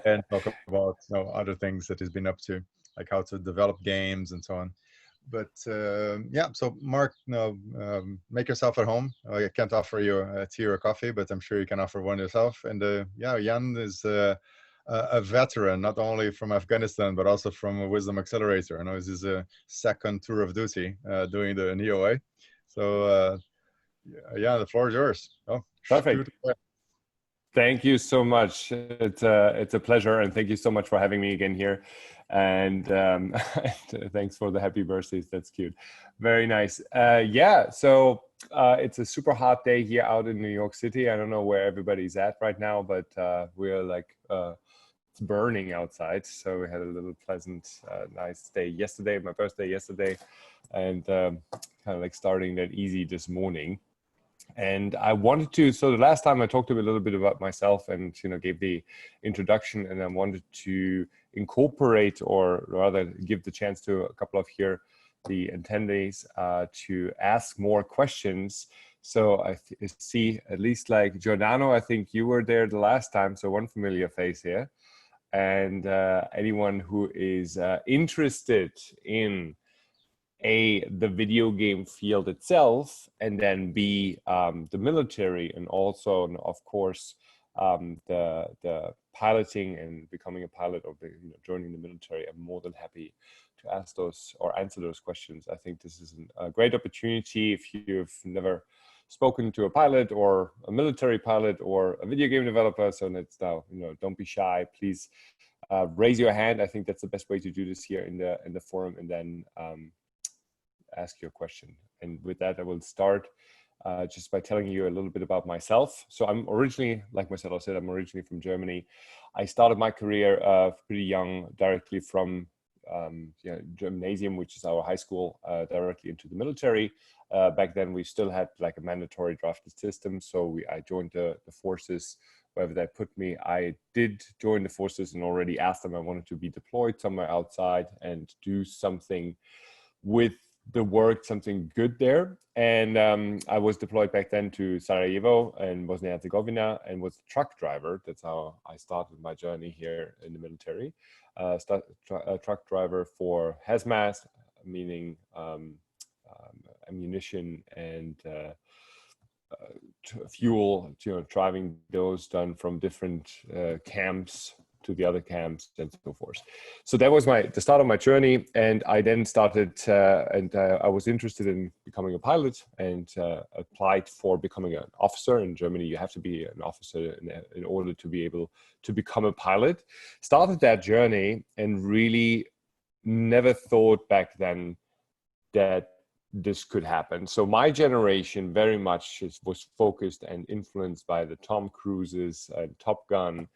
and talk about other things that he's been up to, like how to develop games and so on. But yeah, so Mark, make yourself at home. I can't offer you a tea or a coffee, but I'm sure you can offer one yourself. And yeah, Jan is a veteran, not only from Afghanistan, but also from Wisdom Accelerator. I know this is a second tour of duty doing the NEOA. So yeah, the floor is yours. Oh, perfect. Thank you so much. It's a pleasure, and thank you so much for having me again here. And thanks for the happy birthdays. That's cute. Very nice. Yeah, so it's a super hot day here out in New York City. I don't know where everybody's at right now, but we're like, it's burning outside. So we had a little pleasant, nice day yesterday, my birthday yesterday, and kind of like starting that easy this morning. And I wanted to, so the last time I talked a little bit about myself and, gave the introduction, and I wanted to incorporate, or rather give the chance to a couple of the attendees to ask more questions. So I see at least like Giordano, I think you were there the last time, so one familiar face here. And anyone who is interested in the video game field itself, and then B, the military, and also, of course, the piloting and becoming a pilot, or joining the military. I'm more than happy to ask those or answer those questions. I think this is a great opportunity if you've never spoken to a pilot or a military pilot or a video game developer. So it's now, don't be shy. Please raise your hand. I think that's the best way to do this here in the forum, and then ask your question. And with that, I will start just by telling you a little bit about myself. So I'm originally, like Marcelo said, I'm originally from Germany. I started my career pretty young, directly from gymnasium, which is our high school, directly into the military. Back then, we still had like a mandatory drafted system. So I joined the forces wherever they put me. I did join the forces and already asked them I wanted to be deployed somewhere outside and do something with the work, something good there. And I was deployed back then to Sarajevo and Bosnia-Herzegovina, and was a truck driver. That's how I started my journey here in the military. A truck driver for hazmat, meaning ammunition and fuel, driving those done from different camps to the other camps and so forth. So that was the start of my journey. And I then started, I was interested in becoming a pilot, and applied for becoming an officer. In Germany, you have to be an officer in order to be able to become a pilot. Started that journey and really never thought back then that this could happen. So my generation very much was focused and influenced by the Tom Cruises, Top Gun,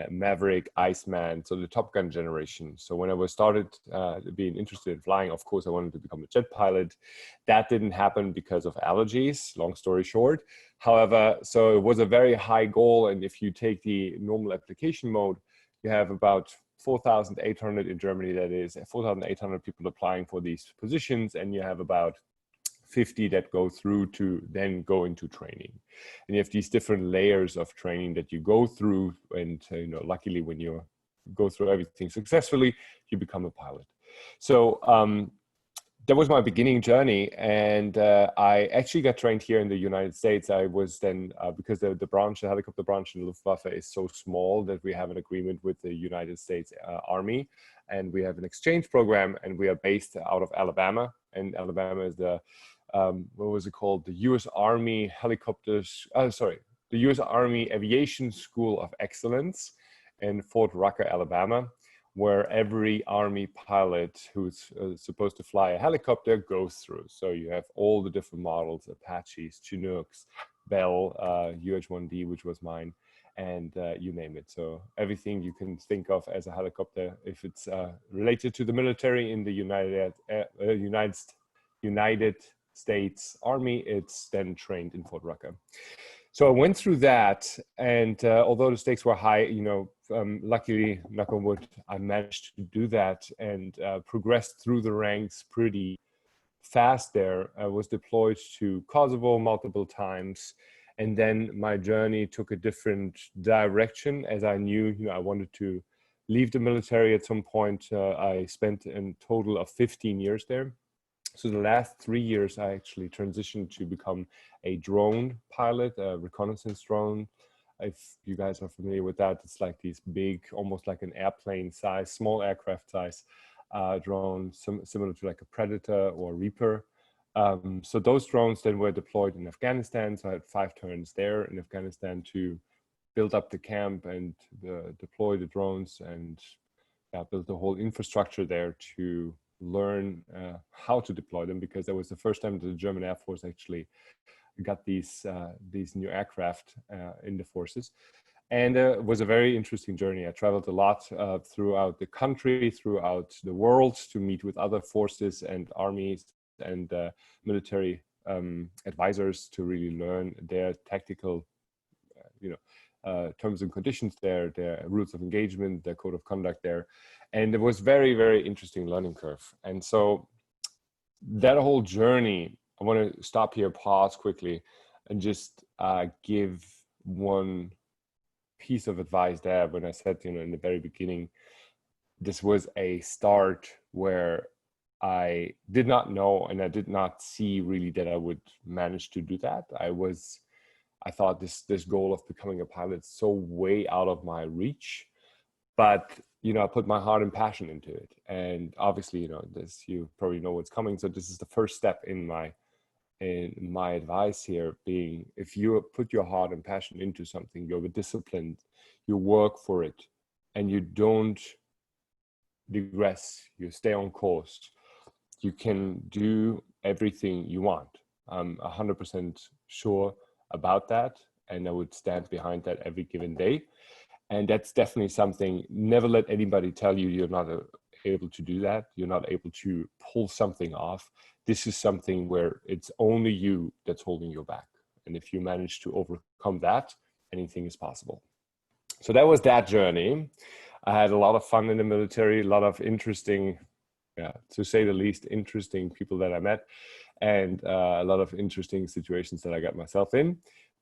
Maverick, Iceman, so the Top Gun generation. So when I started being interested in flying, of course, I wanted to become a jet pilot. That didn't happen because of allergies, long story short. However, so it was a very high goal. And if you take the normal application mode, you have about 4,800 in Germany, that is 4,800 people applying for these positions, and you have about 50 that go through to then go into training. And you have these different layers of training that you go through, and luckily when you go through everything successfully, you become a pilot. So that was my beginning journey, and I actually got trained here in the United States. I was then, because the helicopter branch in Luftwaffe is so small that we have an agreement with the United States Army, and we have an exchange program, and we are based out of Alabama. And Alabama is the, what was it called? The U.S. Army the U.S. Army Aviation School of Excellence in Fort Rucker, Alabama, where every Army pilot who's supposed to fly a helicopter goes through. So you have all the different models: Apaches, Chinooks, Bell, UH-1D, which was mine, and you name it. So everything you can think of as a helicopter, if it's related to the military in the United States Army, it's then trained in Fort Rucker. So I went through that, and although the stakes were high, luckily, knock on wood, I managed to do that and progressed through the ranks pretty fast there. I was deployed to Kosovo multiple times, And then my journey took a different direction, as I knew, I wanted to leave the military at some point. I spent a total of 15 years there. So the last 3 years, I actually transitioned to become a drone pilot, a reconnaissance drone. If you guys are familiar with that, it's like these big, almost like an airplane size, small aircraft size drone, similar to like a Predator or Reaper. So those drones then were deployed in Afghanistan. So I had 5 turns there in Afghanistan to build up the camp and deploy the drones and build the whole infrastructure there to learn how to deploy them, because that was the first time that the German Air Force actually got these new aircraft in the forces. And it was a very interesting journey. I traveled a lot throughout the country, throughout the world, to meet with other forces and armies and military advisors to really learn their tactical terms and conditions there, their rules of engagement, their code of conduct there. And it was very, very interesting learning curve. And so that whole journey, I want to stop here, pause quickly, and just give one piece of advice there. When I said, in the very beginning, this was a start where I did not know and I did not see really that I would manage to do that. I thought this goal of becoming a pilot is so way out of my reach, but I put my heart and passion into it. And obviously, this, you probably know what's coming. So this is the first step in my advice here, being, if you put your heart and passion into something, you're disciplined, you work for it, and you don't digress, you stay on course, you can do everything you want. I'm 100% sure about that, and I would stand behind that every given day. And that's definitely something, never let anybody tell you you're not able to do that, you're not able to pull something off. This is something where it's only you that's holding you back. And if you manage to overcome that, anything is possible. So that was that journey. I had a lot of fun in the military, a lot of interesting, to say the least, interesting people that I met, and a lot of interesting situations that I got myself in.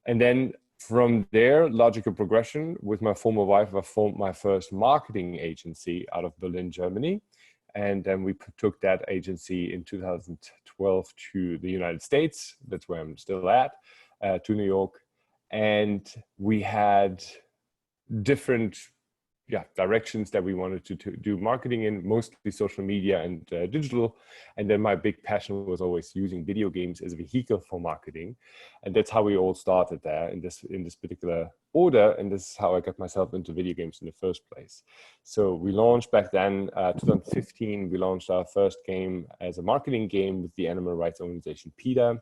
And then from there, logical progression, with my former wife, I formed my first marketing agency out of Berlin, Germany. And then we took that agency in 2012 to the United States. That's where I'm still at, to New York. And we had different directions that we wanted to do marketing in, mostly social media and digital. And then my big passion was always using video games as a vehicle for marketing. And that's how we all started there in this particular order. And this is how I got myself into video games in the first place. So we launched back then, 2015, we launched our first game as a marketing game with the animal rights organization PETA.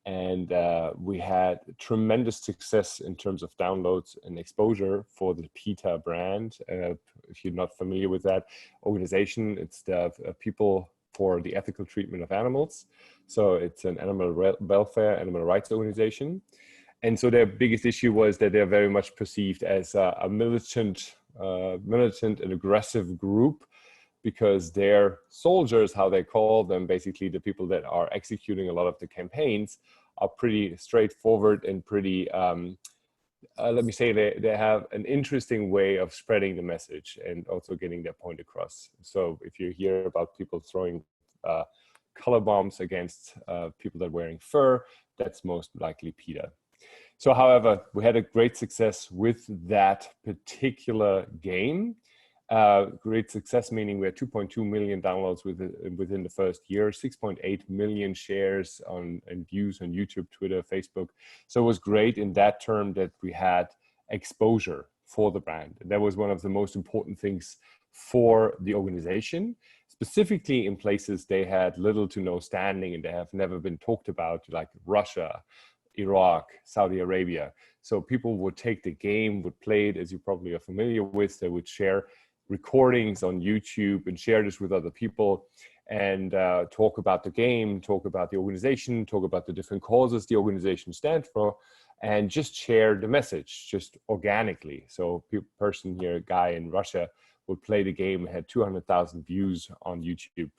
And we had tremendous success in terms of downloads and exposure for the PETA brand. If you're not familiar with that organization, it's the people for the ethical treatment of animals. So it's an animal welfare, animal rights organization. And so their biggest issue was that they're very much perceived as a militant and aggressive group, because their soldiers, how they call them, basically the people that are executing a lot of the campaigns, are pretty straightforward and pretty, let me say, they have an interesting way of spreading the message and also getting their point across. So if you hear about people throwing color bombs against people that are wearing fur, that's most likely PETA. So however, we had a great success with that particular game. Great success, meaning we had 2.2 million downloads within the first year, 6.8 million shares and views on YouTube, Twitter, Facebook. So it was great in that term that we had exposure for the brand. And that was one of the most important things for the organization, specifically in places they had little to no standing and they have never been talked about, like Russia, Iraq, Saudi Arabia. So people would take the game, would play it, as you probably are familiar with. They would share recordings on YouTube and share this with other people, and talk about the game, talk about the organization, talk about the different causes the organization stands for, and just share the message just organically. So person here, a guy in Russia, would play the game, had 200,000 views on YouTube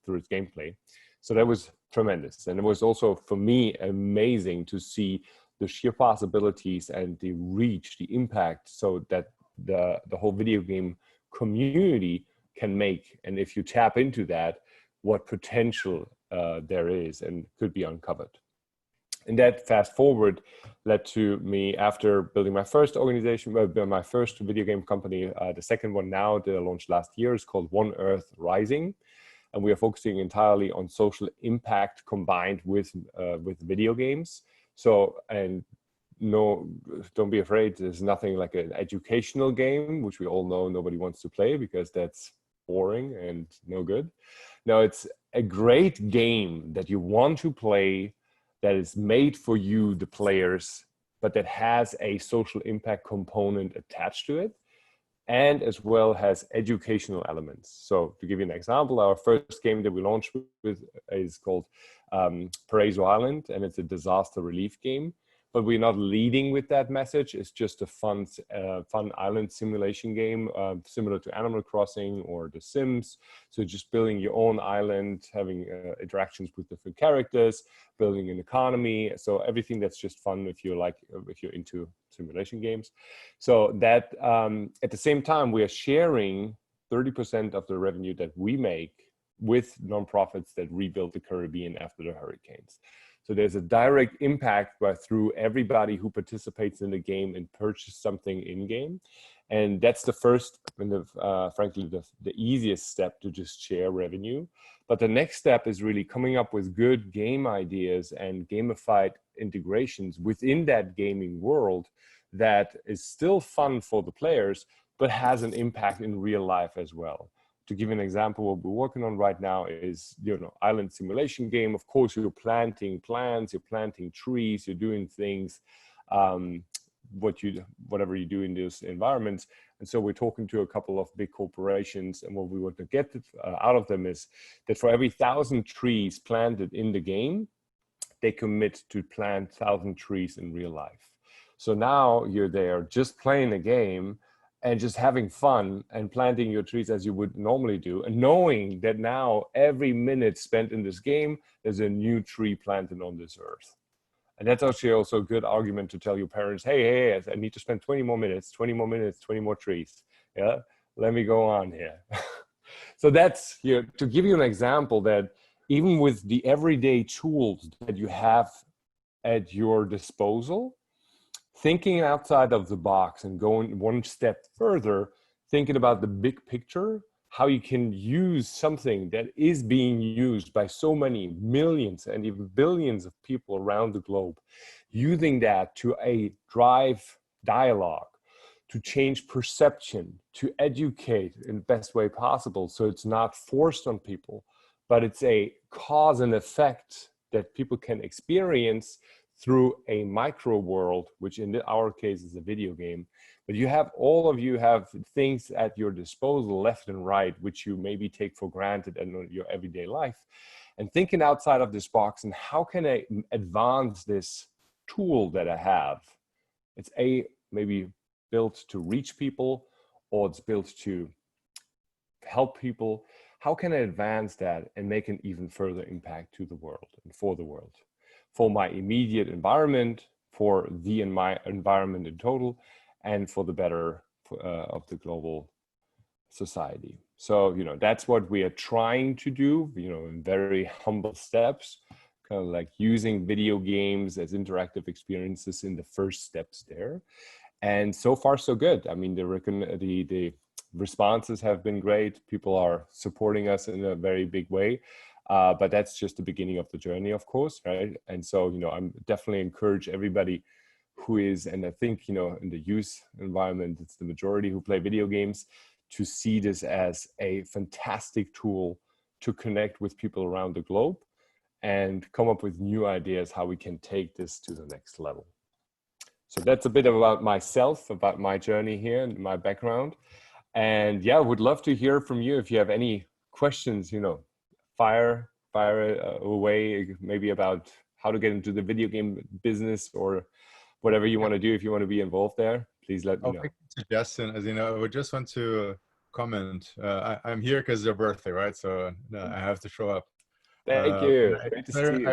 through its gameplay. So that was tremendous. And it was also, for me, amazing to see the sheer possibilities and the reach, the impact, so that the whole video game community can make. And if you tap into that, what potential there is and could be uncovered. And that fast forward led to me, after building my first organization, my first video game company, the second one now that I launched last year is called One Earth Rising. And we are focusing entirely on social impact combined with video games. So, and no, don't be afraid, there's nothing like an educational game, which we all know nobody wants to play because that's boring and no good. No, it's a great game that you want to play, that is made for you, the players, but that has a social impact component attached to it, and as well has educational elements. So to give you an example, our first game that we launched with is called Paraiso Island, and it's a disaster relief game. But we're not leading with that message. It's just a fun island simulation game, similar to Animal Crossing or The Sims. So just building your own island, having interactions with different characters, building an economy. So everything that's just fun if you're into simulation games. So that at the same time, we are sharing 30% of the revenue that we make with nonprofits that rebuild the Caribbean after the hurricanes. So there's a direct impact through everybody who participates in the game and purchase something in-game. And that's the first and frankly, the easiest step to just share revenue. But the next step is really coming up with good game ideas and gamified integrations within that gaming world that is still fun for the players, but has an impact in real life as well. To give you an example, what we're working on right now is, island simulation game. Of course, you're planting plants, you're planting trees, you're doing things, whatever you do in those environments. And so we're talking to a couple of big corporations, and what we want to get out of them is that for every 1,000 trees planted in the game, they commit to plant 1,000 trees in real life. So now you're there just playing a game and just having fun and planting your trees as you would normally do, and knowing that now every minute spent in this game, there's a new tree planted on this earth. And that's actually also a good argument to tell your parents, hey, I need to spend 20 more minutes, 20 more minutes, 20 more trees. Yeah, let me go on here. So that's, to give you an example that even with the everyday tools that you have at your disposal, thinking outside of the box and going one step further, thinking about the big picture, how you can use something that is being used by so many millions and even billions of people around the globe, using that to drive dialogue, to change perception, to educate in the best way possible. So it's not forced on people, but it's a cause and effect that people can experience through a micro world, which in our case is a video game. But all of you have things at your disposal left and right, which you maybe take for granted in your everyday life. And thinking outside of this box, and how can I advance this tool that I have? It's maybe built to reach people, or it's built to help people. How can I advance that and make an even further impact to the world and for the world? For my immediate environment, for my environment in total, and for the better of the global society. So, that's what we are trying to do, in very humble steps, kind of like using video games as interactive experiences in the first steps there. And so far, so good. I mean, the responses have been great. People are supporting us in a very big way. But that's just the beginning of the journey, of course, right? And so, I'm definitely encourage everybody who is, and I think, in the youth environment, it's the majority who play video games, to see this as a fantastic tool to connect with people around the globe and come up with new ideas how we can take this to the next level. So that's a bit about myself, about my journey here and my background. And yeah, would love to hear from you if you have any questions, fire away, maybe about how to get into the video game business or whatever you want to do. If you want to be involved there, please let me know. Suggestion, as you know, I would just want to comment. I'm here because it's your birthday, right? So I have to show up. Thank you. Great to see you.